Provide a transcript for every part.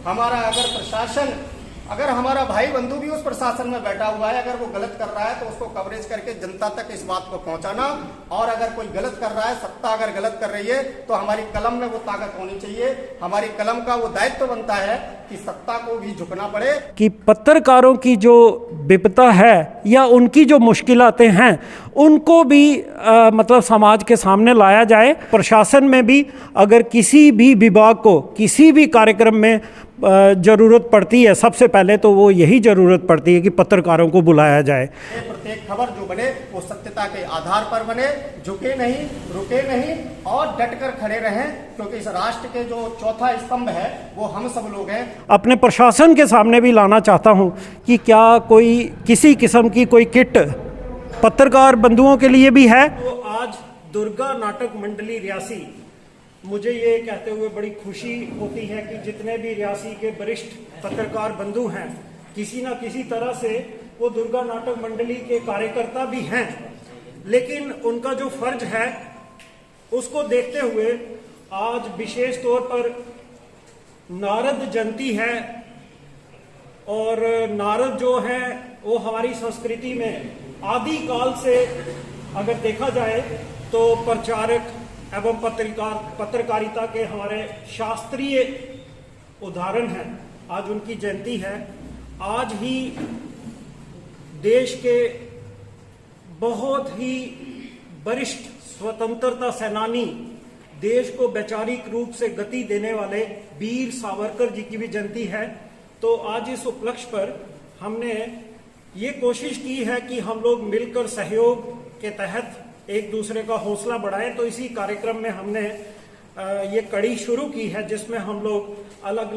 हमारा अगर प्रशासन, अगर हमारा भाई बंधु भी उस प्रशासन में बैठा हुआ है, अगर वो गलत कर रहा है तो उसको कवरेज करके जनता तक इस बात को पहुंचाना, और अगर कोई गलत कर रहा है, सत्ता अगर गलत कर रही है तो हमारी कलम में वो ताकत होनी चाहिए। हमारी कलम का वो दायित्व बनता है कि सत्ता को भी झुकना पड़े। कि पत्रकारों की जो विपदा है या उनकी जो मुश्किलातें हैं उनको भी मतलब समाज के सामने लाया जाए। प्रशासन में भी अगर किसी भी विभाग को किसी भी कार्यक्रम में ज़रूरत पड़ती है, सबसे पहले तो वो यही ज़रूरत पड़ती है कि पत्रकारों को बुलाया जाए। प्रत्येक खबर जो बने वो सत्यता के आधार पर बने, झुके नहीं, रुके नहीं और डट कर खड़े रहें, क्योंकि इस राष्ट्र के जो चौथा स्तंभ है वो हम सब लोग हैं। अपने प्रशासन के सामने भी लाना चाहता हूँ कि क्या कोई किसी किस्म की कोई किट पत्रकार बंधुओं के लिए भी है। तो आज दुर्गा नाटक मंडली रियासी, मुझे ये कहते हुए बड़ी खुशी होती है कि जितने भी रियासी के वरिष्ठ पत्रकार बंधु हैं, किसी न किसी तरह से वो दुर्गा नाटक मंडली के कार्यकर्ता भी हैं, लेकिन उनका जो फर्ज है उसको देखते हुए आज विशेष तौर पर नारद जयंती है। और नारद जो है वो हमारी संस्कृति में आदि काल से अगर देखा जाए तो प्रचारक एवं पत्रकारिता के हमारे शास्त्रीय उदाहरण हैं। आज उनकी जयंती है। आज ही देश के बहुत ही वरिष्ठ स्वतंत्रता सेनानी, देश को वैचारिक रूप से गति देने वाले वीर सावरकर जी की भी जयंती है। तो आज इस उपलक्ष्य पर हमने ये कोशिश की है कि हम लोग मिलकर सहयोग के तहत एक दूसरे का हौसला बढ़ाएं। तो इसी कार्यक्रम में हमने ये कड़ी शुरू की है, जिसमें हम लोग अलग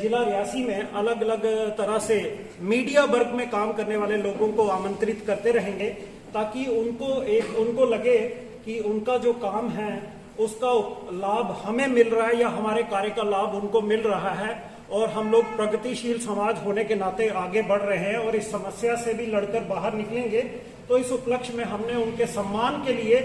जिला रियासी में अलग अलग तरह से मीडिया वर्ग में काम करने वाले लोगों को आमंत्रित करते रहेंगे, ताकि उनको लगे कि उनका जो काम है उसका लाभ हमें मिल रहा है या हमारे कार्य का लाभ उनको मिल रहा है, और हम लोग प्रगतिशील समाज होने के नाते आगे बढ़ रहे हैं और इस समस्या से भी लड़कर बाहर निकलेंगे। तो इस उपलक्ष्य में हमने उनके सम्मान के लिए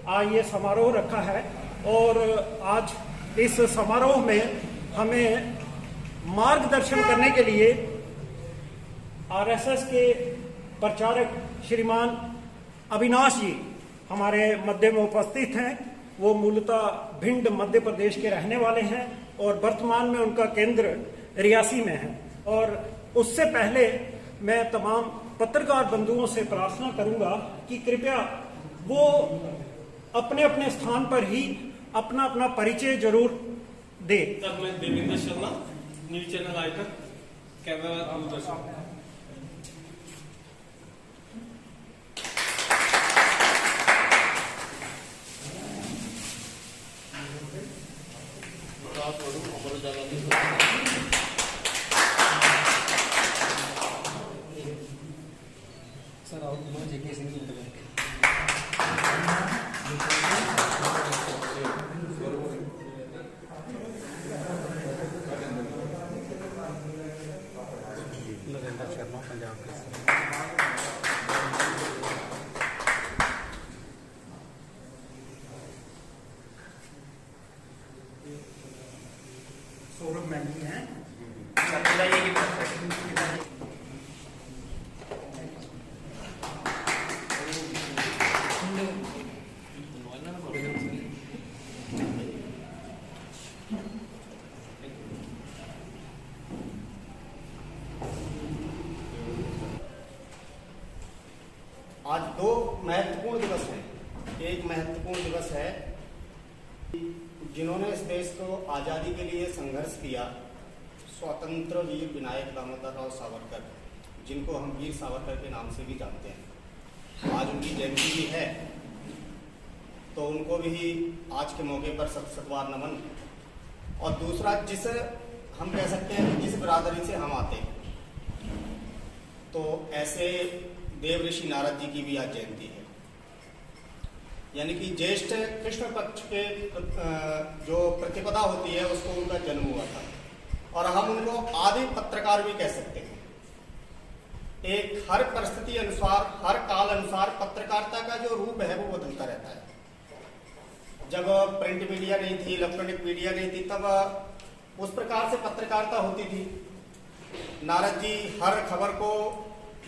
आज ये समारोह रखा है। और आज इस समारोह में हमें मार्गदर्शन करने के लिए आरएसएस के प्रचारक श्रीमान अविनाश जी हमारे मध्य में उपस्थित हैं। वो मूलतः भिंड मध्य प्रदेश के रहने वाले हैं और वर्तमान में उनका केंद्र रियासी में है। और उससे पहले मैं तमाम पत्रकार बंधुओं से प्रार्थना करूंगा कि कृपया वो अपने अपने स्थान पर ही अपना अपना परिचय जरूर दे। मैं Devendra Sharma, news channel icon, camera Doordarshan. Sir और जेके सिंह नरेंद्र शर्मा पंजाब के सौरभ मैंडी हैं। आज दो महत्वपूर्ण दिवस हैं। एक महत्वपूर्ण दिवस है जिन्होंने इस देश को आज़ादी के लिए संघर्ष किया, स्वतंत्र वीर विनायक दामोदर राव सावरकर, जिनको हम वीर सावरकर के नाम से भी जानते हैं। आज उनकी जयंती भी है, तो उनको भी आज के मौके पर सतवार नमन। और दूसरा, जिस हम कह सकते हैं कि जिस बिरादरी से हम आते हैं, तो ऐसे देव ऋषि नारद जी की भी आज जयंती है। यानी कि ज्येष्ठ कृष्ण पक्ष के जो प्रतिपदा होती है उसको उनका जन्म हुआ था, और हम उनको आदि पत्रकार भी कह सकते हैं। एक हर परिस्थिति अनुसार, हर काल अनुसार पत्रकारिता का जो रूप है वो बदलता रहता है। जब प्रिंट मीडिया नहीं थी, इलेक्ट्रॉनिक मीडिया नहीं थी, तब उस प्रकार से पत्रकारिता होती थी। नारद जी हर खबर को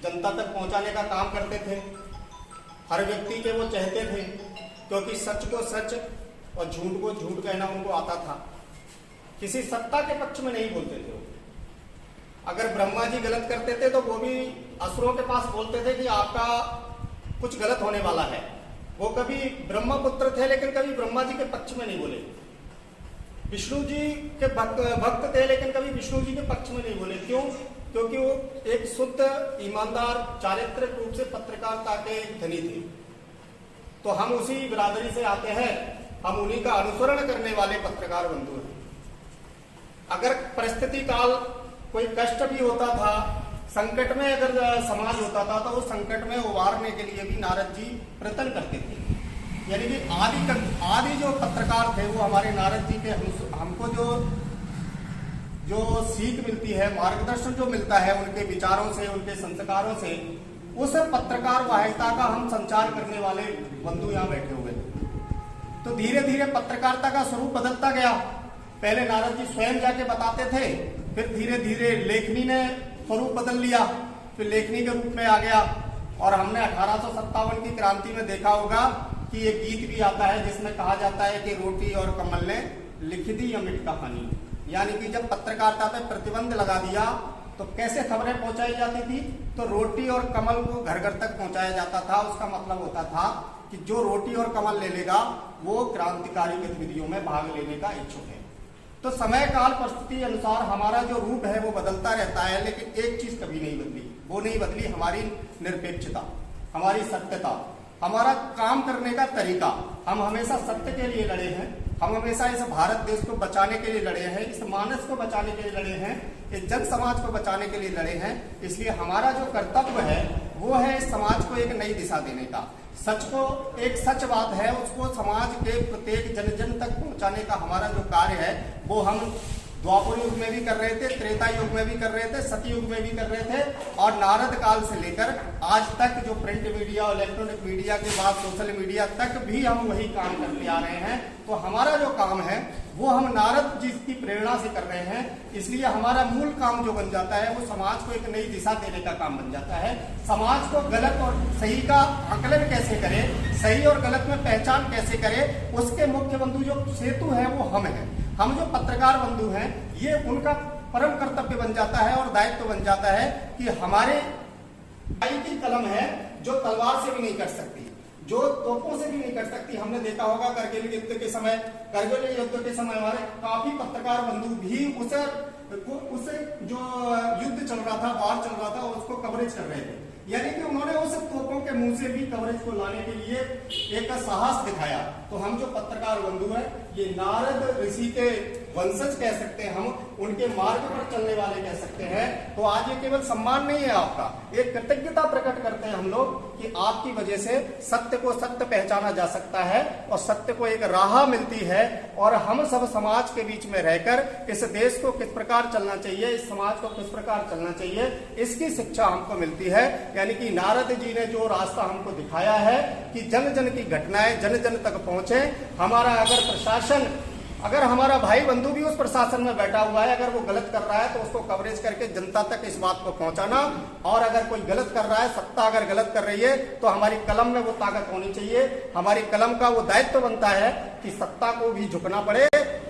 जनता तक पहुंचाने का काम करते थे। हर व्यक्ति के वो चाहते थे, क्योंकि सच को सच और झूठ को झूठ कहना उनको आता था। किसी सत्ता के पक्ष में नहीं बोलते थे वो। अगर ब्रह्मा जी गलत करते थे तो वो भी असुरों के पास बोलते थे कि आपका कुछ गलत होने वाला है। वो कभी ब्रह्मपुत्र थे, लेकिन कभी ब्रह्मा जी के पक्ष में नहीं बोले। विष्णु जी के भक्त थे, लेकिन कभी विष्णु जी के पक्ष में नहीं बोले। क्यों? क्योंकि वो एक शुद्ध, ईमानदार, चारित्रिक रूप से पत्रकारिता के धनी थे। तो हम उसी बिरादरी से आते हैं, हम उन्हीं का अनुसरण करने वाले पत्रकार बंधु हैं। अगर परिस्थिति काल कोई कष्ट भी होता था, संकट में अगर समाज होता था, तो उस संकट में उबारने के लिए भी नारद जी प्रयत्न करते थे। यानी कि आदि जो पत्रकार थे वो हमारे नारद जी के हमको जो सीख मिलती है, मार्गदर्शन जो मिलता है उनके विचारों से, उनके संस्कारों से, उस पत्रकार वाहिता का हम संचार करने वाले बंधु यहाँ बैठे हुए। तो धीरे धीरे पत्रकारिता का स्वरूप बदलता गया। पहले नारद जी स्वयं जाके बताते थे, फिर धीरे धीरे लेखनी ने स्वरूप बदल लिया, फिर लेखनी के रूप में आ गया। और हमने 1857 की क्रांति में देखा होगा कि एक गीत भी आता है जिसमें कहा जाता है कि रोटी और कमल ने लिख दी अमिट कहानी। यानी कि जब पत्रकारिता पे प्रतिबंध लगा दिया तो कैसे खबरें पहुंचाई जाती थी? तो रोटी और कमल को घर घर तक पहुंचाया जाता था। उसका मतलब होता था कि जो रोटी और कमल ले लेगा वो क्रांतिकारी गतिविधियों में भाग लेने का इच्छुक है। तो समय काल परिस्थिति अनुसार हमारा जो रूप है वो बदलता रहता है, लेकिन एक चीज कभी नहीं बदली। वो नहीं बदली हमारी निरपेक्षता, हमारी सत्यता, हमारा काम करने का तरीका। हम हमेशा सत्य के लिए लड़े हैं, हम हमेशा इस भारत देश को बचाने के लिए लड़े हैं, इस मानस को बचाने के लिए लड़े हैं, इस जन समाज को बचाने के लिए लड़े हैं। इसलिए हमारा जो कर्तव्य है वो है इस समाज को एक नई दिशा देने का। सच को, एक सच बात है, उसको समाज के प्रत्येक जन जन तक पहुंचाने का हमारा जो कार्य है वो हम द्वापर युग में भी कर रहे थे, त्रेता युग में भी कर रहे थे, सतयुग में भी कर रहे थे, और नारद काल से लेकर आज तक जो प्रिंट मीडिया और इलेक्ट्रॉनिक मीडिया के बाद सोशल मीडिया तक भी हम वही काम करते आ रहे हैं। तो हमारा जो काम है वो हम नारद जी की प्रेरणा से कर रहे हैं। इसलिए हमारा मूल काम जो बन जाता है वो समाज को एक नई दिशा देने का काम बन जाता है। समाज को गलत और सही का आकलन कैसे करे, सही और गलत में पहचान कैसे करे, उसके मुख्य बंधु जो सेतु है वो हम हैं। हम जो पत्रकार बंधु हैं ये उनका परम कर्तव्य बन जाता है और दायित्व बन जाता है कि हमारे भाई की कलम है जो तलवार से भी नहीं कर सकती, जो तोपों से भी नहीं कर सकती। हमने देखा होगा कारगिल युद्ध के समय हमारे काफी पत्रकार बंधु भी उसे जो युद्ध चल रहा था, वार चल रहा था, उसको कवरेज कर रहे थे। यानी कि उन्होंने उस तोपों के मुंह से भी कवरेज को लाने के लिए एक साहस दिखाया। तो हम जो पत्रकार बंधु हैं ये नारद ऋषि के वंशज कह सकते हैं, हम उनके मार्ग पर चलने वाले कह सकते हैं। तो आज ये केवल सम्मान नहीं है आपका, एक कृतज्ञता प्रकट करते हैं हम लोग कि आपकी वजह से सत्य को सत्य पहचाना जा सकता है और सत्य को एक राह मिलती है। और हम सब समाज के बीच में रहकर इस देश को किस प्रकार चलना चाहिए, इस समाज को किस प्रकार चलना चाहिए, इसकी शिक्षा हमको मिलती है। यानी कि नारद जी ने जो रास्ता हमको दिखाया है कि जन जन की घटनाएं जन जन तक पहुंचे। हमारा अगर प्रशासन, अगर हमारा भाई बंधु भी उस प्रशासन में बैठा हुआ है, अगर वो गलत कर रहा है तो उसको कवरेज करके जनता तक इस बात को पहुंचाना। और अगर कोई गलत कर रहा है, सत्ता अगर गलत कर रही है, तो हमारी कलम में वो ताकत होनी चाहिए। हमारी कलम का वो दायित्व बनता है कि सत्ता को भी झुकना पड़े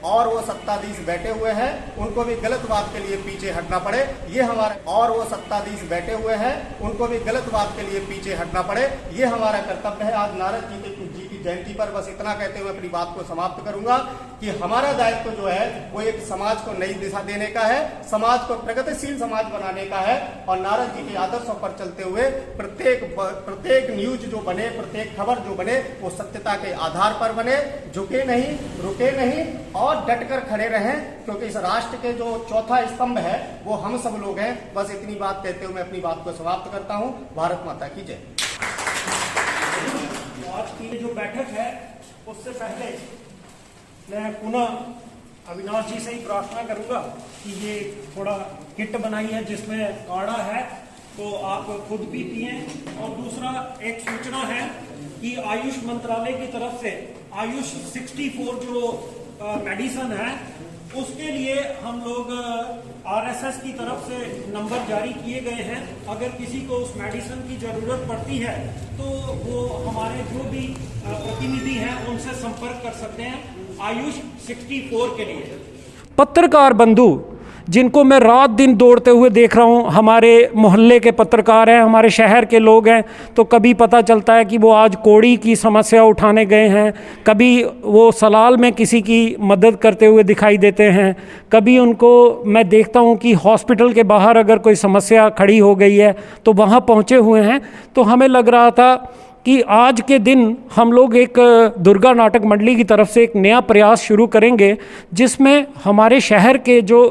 और वो सत्ताधीश बैठे हुए हैं उनको भी गलत बात के लिए पीछे हटना पड़े, ये हमारा। और वो सत्ताधीश बैठे हुए हैं उनको भी गलत बात के लिए पीछे हटना पड़े, ये हमारा कर्तव्य है। आज नारद जी की जयंती पर बस इतना कहते हुए अपनी बात को समाप्त करूंगा कि हमारा दायित्व जो है वो एक समाज को नई दिशा देने का है, समाज को प्रगतिशील समाज बनाने का है। और नारद जी के आदर्शों पर चलते हुए प्रत्येक न्यूज जो बने, प्रत्येक खबर जो बने, वो सत्यता के आधार पर बने, झुके नहीं, रुके नहीं और डटकर खड़े रहें। क्योंकि इस राष्ट्र के जो चौथा स्तंभ है वो हम सब लोग हैं। बस इतनी बात कहते हुए मैं अपनी बात को समाप्त करता हूं। भारत माता की जय। आज की जो बैठक है उससे पहले मैं पुनः अविनाश जी से ही प्रार्थना करूंगा कि ये थोड़ा किट बनाई है जिसमें काढ़ा है तो आप खुद भी पिएं। और दूसरा एक सूचना है कि आयुष मंत्रालय की तरफ से आयुष 64 जो मेडिसिन है उसके लिए हम लोग आरएसएस की तरफ से नंबर जारी किए गए हैं। अगर किसी को उस मेडिसिन की ज़रूरत पड़ती है तो वो हमारे जो भी प्रतिनिधि हैं उनसे संपर्क कर सकते हैं आयुष 64 के लिए। पत्रकार बंधु जिनको मैं रात दिन दौड़ते हुए देख रहा हूँ, हमारे मोहल्ले के पत्रकार हैं, हमारे शहर के लोग हैं, तो कभी पता चलता है कि वो आज कोड़ी की समस्या उठाने गए हैं, कभी वो सलाल में किसी की मदद करते हुए दिखाई देते हैं, कभी उनको मैं देखता हूँ कि हॉस्पिटल के बाहर अगर कोई समस्या खड़ी हो गई है तो वहाँ पहुँचे हुए हैं। तो हमें लग रहा था कि आज के दिन हम लोग एक दुर्गा नाटक मंडली की तरफ से एक नया प्रयास शुरू करेंगे, जिसमें हमारे शहर के जो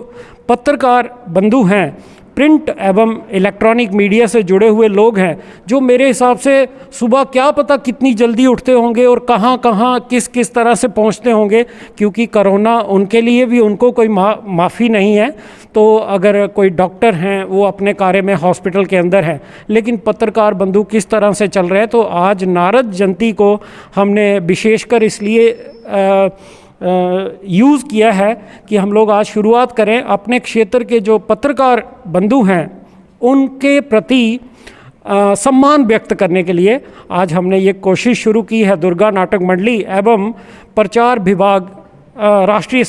पत्रकार बंधु हैं, प्रिंट एवं इलेक्ट्रॉनिक मीडिया से जुड़े हुए लोग हैं, जो मेरे हिसाब से सुबह क्या पता कितनी जल्दी उठते होंगे और कहाँ कहाँ किस किस तरह से पहुँचते होंगे, क्योंकि कोरोना उनके लिए भी उनको कोई माफ़ी नहीं है। तो अगर कोई डॉक्टर हैं वो अपने कार्य में हॉस्पिटल के अंदर हैं, लेकिन पत्रकार बंधु किस तरह से चल रहे हैं। तो आज नारद जयंती को हमने विशेषकर इसलिए यूज़ किया है कि हम लोग आज शुरुआत करें अपने क्षेत्र के जो पत्रकार बंधु हैं उनके प्रति सम्मान व्यक्त करने के लिए आज हमने ये कोशिश शुरू की है दुर्गा नाटक मंडली एवं प्रचार विभाग राष्ट्रीय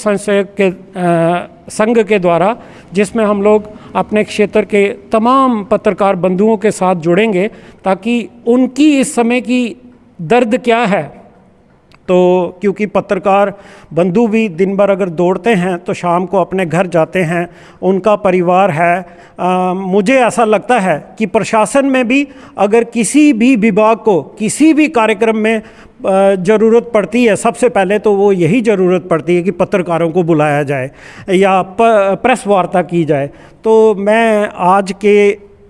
संघ के द्वारा, जिसमें हम लोग अपने क्षेत्र के तमाम पत्रकार बंधुओं के साथ जुड़ेंगे ताकि उनकी इस समय की दर्द क्या है। तो क्योंकि पत्रकार बंधु भी दिन भर अगर दौड़ते हैं तो शाम को अपने घर जाते हैं, उनका परिवार है। मुझे ऐसा लगता है कि प्रशासन में भी अगर किसी भी विभाग को किसी भी कार्यक्रम में ज़रूरत पड़ती है, सबसे पहले तो वो यही ज़रूरत पड़ती है कि पत्रकारों को बुलाया जाए या प्रेस वार्ता की जाए। तो मैं आज के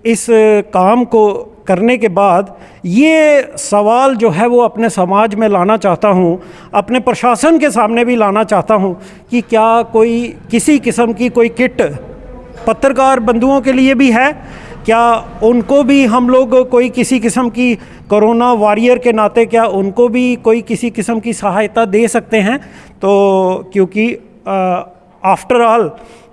इस काम को करने के बाद ये सवाल जो है वो अपने समाज में लाना चाहता हूँ, अपने प्रशासन के सामने भी लाना चाहता हूँ कि क्या कोई किसी किस्म की कोई किट पत्रकार बंधुओं के लिए भी है, क्या उनको भी हम लोग कोई किसी किस्म की कोरोना वॉरियर के नाते क्या उनको भी कोई किसी किस्म की सहायता दे सकते हैं। तो क्योंकि आफ्टर ऑल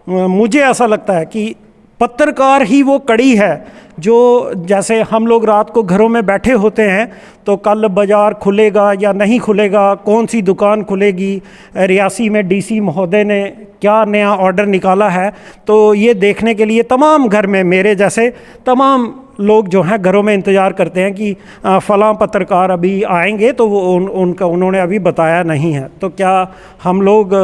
मुझे ऐसा लगता है कि पत्रकार ही वो कड़ी है जो, जैसे हम लोग रात को घरों में बैठे होते हैं तो कल बाज़ार खुलेगा या नहीं खुलेगा, कौन सी दुकान खुलेगी, रियासी में डीसी महोदय ने क्या नया ऑर्डर निकाला है, तो ये देखने के लिए तमाम घर में मेरे जैसे तमाम लोग जो हैं घरों में इंतज़ार करते हैं कि फ़लाँ पत्रकार अभी आएंगे, तो वो उनका उन्होंने अभी बताया नहीं है। तो क्या हम लोग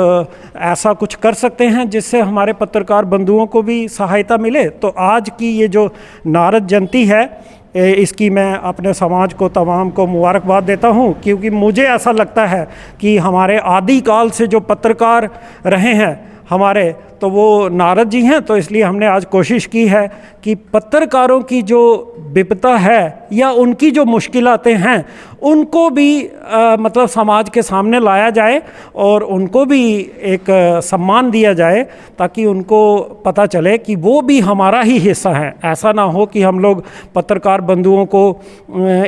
ऐसा कुछ कर सकते हैं जिससे हमारे पत्रकार बंधुओं को भी सहायता मिले। तो आज की ये जो नारद जयंती है, इसकी मैं अपने समाज को तमाम को मुबारकबाद देता हूँ, क्योंकि मुझे ऐसा लगता है कि हमारे आदिकाल से जो पत्रकार रहे हैं हमारे, तो वो नारद जी हैं। तो इसलिए हमने आज कोशिश की है कि पत्रकारों की जो विपदा है या उनकी जो मुश्किलातें हैं उनको भी मतलब समाज के सामने लाया जाए और उनको भी एक सम्मान दिया जाए, ताकि उनको पता चले कि वो भी हमारा ही हिस्सा है। ऐसा ना हो कि हम लोग पत्रकार बंधुओं को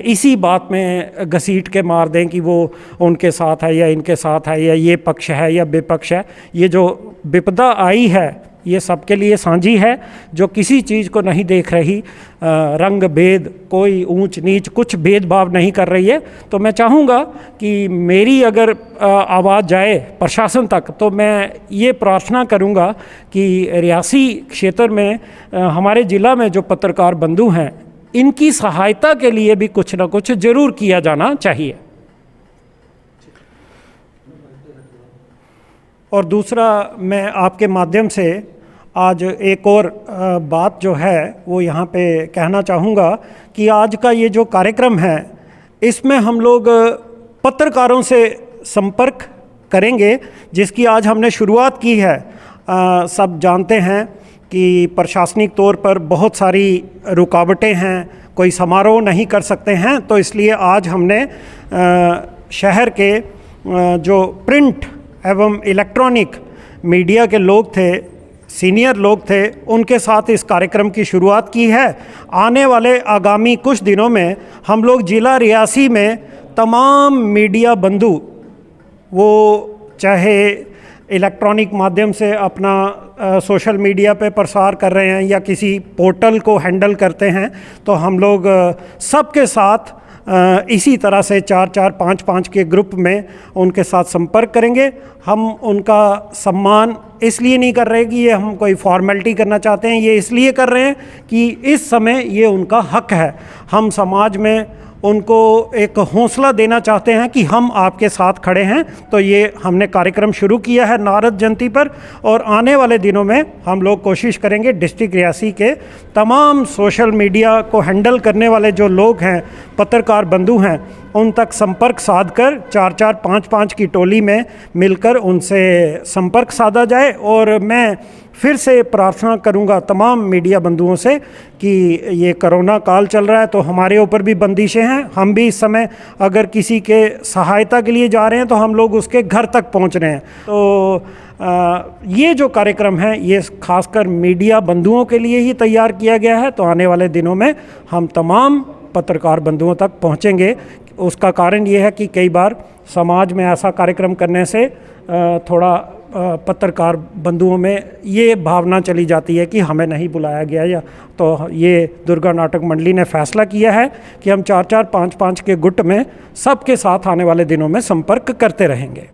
इसी बात में घसीट के मार दें कि वो उनके साथ है या इनके साथ है या ये पक्ष है या विपक्ष है। ये जो विपदा आई है ये सबके लिए साझी है, जो किसी चीज़ को नहीं देख रही, रंग भेद, कोई ऊंच नीच, कुछ भेदभाव नहीं कर रही है। तो मैं चाहूँगा कि मेरी अगर आवाज़ जाए प्रशासन तक, तो मैं ये प्रार्थना करूँगा कि रियासी क्षेत्र में हमारे ज़िला में जो पत्रकार बंधु हैं इनकी सहायता के लिए भी कुछ ना कुछ ज़रूर किया जाना चाहिए। और दूसरा, मैं आपके माध्यम से आज एक और बात जो है वो यहाँ पे कहना चाहूँगा कि आज का ये जो कार्यक्रम है इसमें हम लोग पत्रकारों से संपर्क करेंगे, जिसकी आज हमने शुरुआत की है। सब जानते हैं कि प्रशासनिक तौर पर बहुत सारी रुकावटें हैं, कोई समारोह नहीं कर सकते हैं, तो इसलिए आज हमने शहर के जो प्रिंट एवं इलेक्ट्रॉनिक मीडिया के लोग थे, सीनियर लोग थे, उनके साथ इस कार्यक्रम की शुरुआत की है। आने वाले आगामी कुछ दिनों में हम लोग ज़िला रियासी में तमाम मीडिया बंधु, वो चाहे इलेक्ट्रॉनिक माध्यम से अपना सोशल मीडिया पे प्रसार कर रहे हैं या किसी पोर्टल को हैंडल करते हैं, तो हम लोग सबके साथ इसी तरह से 4-4, 5-5 के ग्रुप में उनके साथ संपर्क करेंगे। हम उनका सम्मान इसलिए नहीं कर रहे कि ये हम कोई फॉर्मेलिटी करना चाहते हैं, ये इसलिए कर रहे हैं कि इस समय ये उनका हक है। हम समाज में उनको एक हौसला देना चाहते हैं कि हम आपके साथ खड़े हैं। तो ये हमने कार्यक्रम शुरू किया है नारद जयंती पर, और आने वाले दिनों में हम लोग कोशिश करेंगे डिस्ट्रिक्ट रियासी के तमाम सोशल मीडिया को हैंडल करने वाले जो लोग हैं, पत्रकार बंधु हैं, उन तक संपर्क साध कर 4-4, 5-5 की टोली में मिलकर उनसे संपर्क साधा जाए। और मैं फिर से प्रार्थना करूंगा तमाम मीडिया बंधुओं से कि ये कोरोना काल चल रहा है तो हमारे ऊपर भी बंदिशें हैं। हम भी इस समय अगर किसी के सहायता के लिए जा रहे हैं तो हम लोग उसके घर तक पहुंच रहे हैं। तो ये जो कार्यक्रम है ये खासकर मीडिया बंधुओं के लिए ही तैयार किया गया है। तो आने वाले दिनों में हम तमाम पत्रकार बंधुओं तक पहुंचेंगे। उसका कारण ये है कि कई बार समाज में ऐसा कार्यक्रम करने से थोड़ा पत्रकार बंधुओं में ये भावना चली जाती है कि हमें नहीं बुलाया गया। या तो ये दुर्गा नाटक मंडली ने फैसला किया है कि हम 4-4, 5-5 के गुट में सबके साथ आने वाले दिनों में संपर्क करते रहेंगे।